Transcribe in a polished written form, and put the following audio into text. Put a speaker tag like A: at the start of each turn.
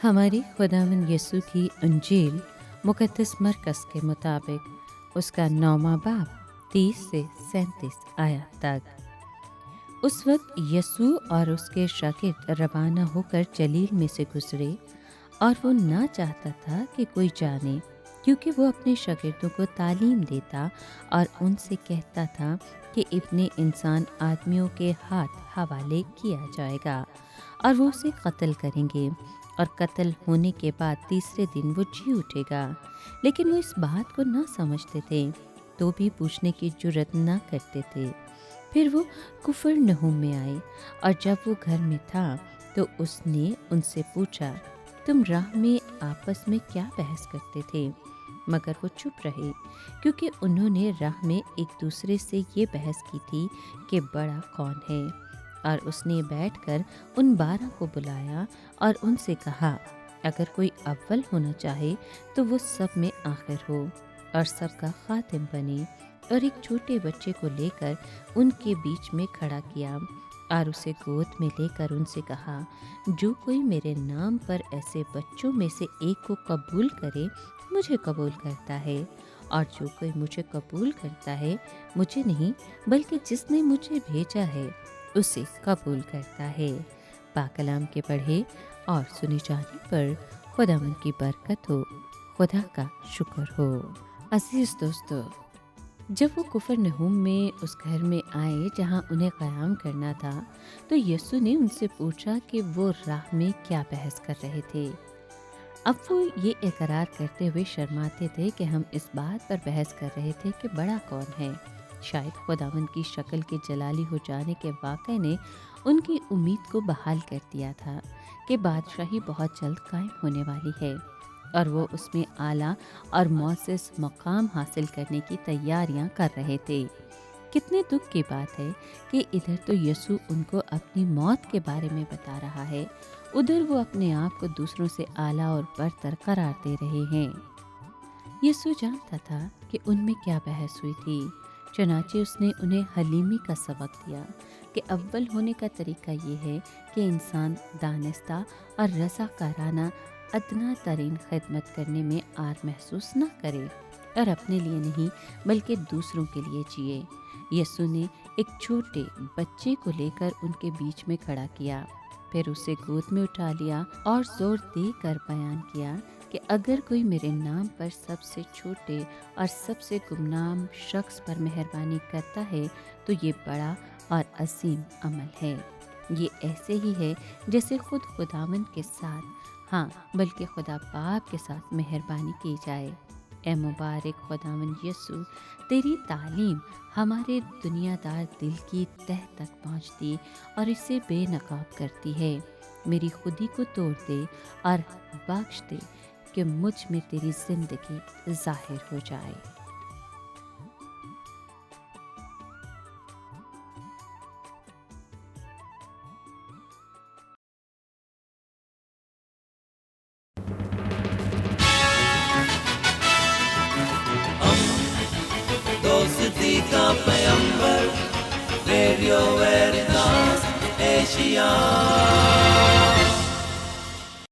A: हमारी खुदावंद यीशु की इंजील मुक़द्दस मरकस के मुताबिक उसका 9वां बाब 30 से 37 आयत तक। उस वक्त यीशु और उसके शागिर्द रवाना होकर जलील में से गुजरे और वो ना चाहता था कि कोई जाने, क्योंकि वो अपने शागिर्दों को तालीम देता और उनसे कहता था कि इब्ने इंसान आदमियों के हाथ हवाले किया जाएगा और वो उसे कत्ल करेंगे और कत्ल होने के बाद तीसरे दिन वो जी उठेगा। लेकिन वो इस बात को ना समझते थे, तो भी पूछने की जुर्रत ना करते थे। फिर वो कुफरनहूम में आए और जब वो घर में था तो उसने उनसे पूछा, तुम राह में आपस में क्या बहस करते थे? मगर वो चुप रहे, क्योंकि उन्होंने राह में एक दूसरे से ये बहस की थी कि बड़ा कौन है। और उसने बैठकर उन 12 को बुलाया और उनसे कहा, अगर कोई अव्वल होना चाहे तो वो सब में आखिर हो और सबका खातिम बने। और एक छोटे बच्चे को लेकर उनके बीच में खड़ा किया और उसे गोद में लेकर उनसे कहा, जो कोई मेरे नाम पर ऐसे बच्चों में से एक को कबूल करे मुझे कबूल करता है, और जो कोई मुझे कबूल करता है मुझे नहीं बल्कि जिसने मुझे भेजा है उसे कबूल करता है। पाकलाम के पढ़े और सुने जाने पर खुदावंद की बरकत हो, खुदा का शुक्र हो। अजीज दोस्तों, जब वो कुफरनहूम में उस घर में आए जहां उन्हें क़याम करना था, तो यीशु ने उनसे पूछा कि वो राह में क्या बहस कर रहे थे। अब वो ये इकरार करते हुए शर्माते थे कि हम इस बात पर बहस कर रहे थे कि बड़ा कौन है। शायद खुदावंद की शक्ल के जलाली हो जाने के वाक़े ने उनकी उम्मीद को बहाल कर दिया था कि बादशाही बहुत जल्द कायम होने वाली है और वो उसमें आला और मौसिस मकाम हासिल करने की तैयारियां कर रहे थे। कितने दुख की बात है कि इधर तो यीशु उनको अपनी मौत के बारे में बता रहा है, उधर वो अपने आप को दूसरों से आला और बरतर करार दे रहे हैं। यीशु जानता था कि उनमें क्या बहस हुई थी, चनाचे उसने उन्हें हलीमी का सबक दिया कि अव्वल होने का तरीका ये है कि इंसान दानिस्ता और रज़ाकाराना अदना तरीन खिदमत करने में आर महसूस न करे और अपने लिए नहीं बल्कि दूसरों के लिए जिए। यीशु ने एक छोटे बच्चे को लेकर उनके बीच में खड़ा किया, फिर उसे गोद में उठा लिया और जोर देकर बयान किया कि अगर कोई मेरे नाम पर सबसे छोटे और सबसे गुमनाम शख्स पर मेहरबानी करता है तो ये बड़ा और अजीम अमल है। ये ऐसे ही है जैसे खुद खुदावंद के साथ, हाँ बल्कि खुदा बाप के साथ मेहरबानी की जाए। ए मुबारक खुदावंद यीशु, तेरी तालीम हमारे दुनियादार दिल की तह तक पहुँचती और इसे बेनकाब करती है। मेरी खुदी को तोड़ दे और बख्श दे कि मुझ में तेरी जिंदगी जाहिर हो जाए।
B: दोस्ती का पैगंबर, रेडियो वेरितास एशिया।